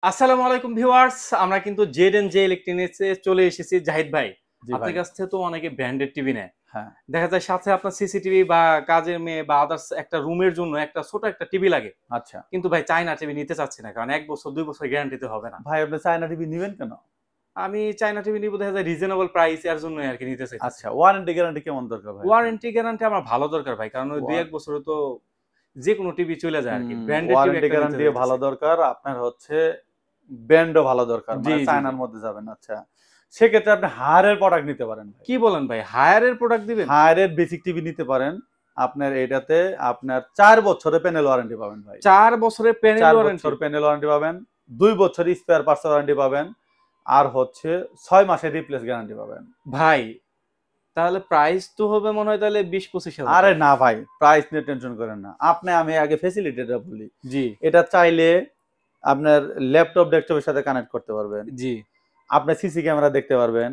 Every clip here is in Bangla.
আসসালামু আলাইকুম ভিউয়ার্স, আমরা কিন্তু জেড এন্ড জে ইলেকট্রনিক্সে চলে এসেছি। জাহিদ ভাই, জি ভাই। আপনার কাছ থেকে তো অনেকে ব্র্যান্ডেড টিভি নেয়। হ্যাঁ, দেখা যায় সাথে আপনার সিসিটিভি বা কাজের মেয়ে বা আদার্স একটা রুমের জন্য একটা ছোট একটা টিভি লাগে। আচ্ছা। কিন্তু ভাই চায়না টিভি নিতে চাচ্ছি না, কারণ ১ বছর ২ বছর গ্যারান্টিতে হবে না। ভাই আপনি চায়না টিভি নিবেন কেন? আমি চায়না টিভি নিবো, দেখা যায় রিজনেবল প্রাইস এর জন্যই আরকি নিতে চাইতেছি। আচ্ছা, ওয়ারেন্টি গ্যারান্টি কেমন দরকার ভাই আপনার? ওয়ারেন্টি গ্যারান্টি আমার ভালো দরকার ভাই, কারণ ওই ওয়া ২-১ বছরে তো যেকোনো টিভি চলে যায় আরকি। ব্র্যান্ডেড টিভি ওয়ারেন্টি একটা নিতে গ্যারান্টি ভালো চাইতেছি। দরকার। আপনার হচ্ছে ব্র্যান্ডও ভালো দরকার। জি, মানে জি, জি। চায়নার মধ্যে যাবেন। আচ্ছা। সেক্ষেত্রে আপনি হায়ারের প্রোডাক্ট নিতে পারেন ভাই। কি বলেন ভাই? হায়ার এর প্রোডাক্ট দিবেন? হায়ারের বেসিক টিভি নিতে পারেন। আপনার এটাতে আপনার ৪ বছরের প্যানেল ওয়ারেন্টি পাবেন ভাই। ৪ বছরের প্যানেল ৪ ওয়ারেন্টি। বছর প্যানেল ওয়ারেন্টি পাবেন। ২ বছর স্পেয়ার পার্টস ওয়ারেন্টি পাবেন। আর হচ্ছে ৬ মাসের রিপ্লেস গ্যারান্টি পাবেন। ভাই, তাহলে প্রাইস তো হবে মনে হয় তাহলে ২০-২৫,০০০ আরে টাকা। না ভাই, প্রাইস নিয়ে টেনশন করেন না। আমি আগে ফেসিলিটিটা বলি। জি, এটা চাইলে আপনার ল্যাপটপ, ডেস্কটপের সাথে কানেক্ট করতে পারবেন। জি, আপনার সিসি ক্যামেরা দেখতে পারবেন।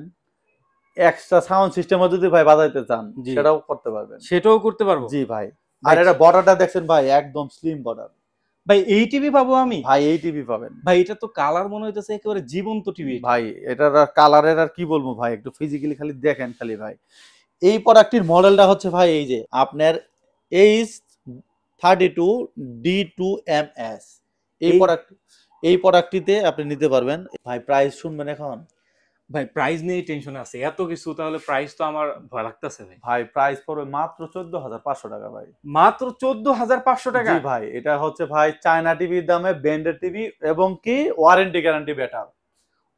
এক্সট্রা সাউন্ড সিস্টেমও যদি ভাই বাজাইতে চান, জি। সেটাও করতে পারবেন। সেটাও করতে পারবো? জি ভাই। আর ভাই এটা বর্ডারটা দেখছেন ভাই, একদম স্লিম বর্ডার। ভাই এই টিভি পাবো আমি? ভাই এই টিভি পাবেন। ভাই এটা তো কালার মনে হইতেছে একেবারে জীবন্ত টিভি এটা। ভাই এটার আর কালারের আর কি বলবো ভাই, একটু ফিজিক্যালি খালি দেখেন খালি ভাই। এই প্রোডাক্টটির মডেলটা হচ্ছে ভাই এই যে আপনার H32D2MS। এই এই প্রোডাক্ট এই প্রোডাক্টটিতে আপনি নিতে পারবেন। ভাই প্রাইস শুনবেন এখন? ভাই প্রাইস নিয়েই টেনশনে আছে। এত কিছু, তাহলে প্রাইস তো আমার ভয় লাগতেছে ভাই। ভাই প্রাইস পড়বে মাত্র ১৪,৫০০ টাকা ভাই। মাত্র ১৪,৫০০ টাকা? জি ভাই, এটা হচ্ছে ভাই চায়না টিভির দামে ব্র্যান্ডেড টিভি এবং কি warranty guarantee better.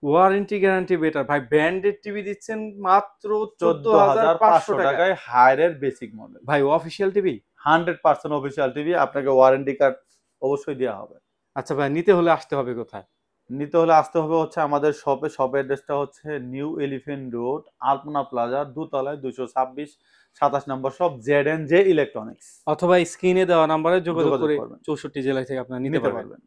Warranty guarantee better. ভাই ব্র্যান্ডেড টিভি দিচ্ছেন মাত্র ১৪,৫০০ ১৪,৫০০ টাকায়। টাকায় হায়ারের বেসিক মডেল। ভাই অফিসিয়াল টিভি? 100% অফিসিয়াল টিভি, আপনাকে ওয়ারেন্টি কার্ড অবশ্যই দেয়া হবে। আচ্ছা ভাই, নিতে হলে আসতে হবে কোথায়? নিতে হলে আসতে হবে হচ্ছে আমাদের শপে। শপের অ্যাড্রেসটা হচ্ছে নিউ এলিফ্যান্ট রোড, আলপনা প্লাজার দোতলায় ২২৬ নম্বর shop, Z and J electronics. অথবা স্ক্রিনে দেওয়া নাম্বারে যোগাযোগ যোগাযোগ করে করবেন, ৬৪ জেলা থেকে আপনারা নিতে নিতে পারবেন। পারবেন।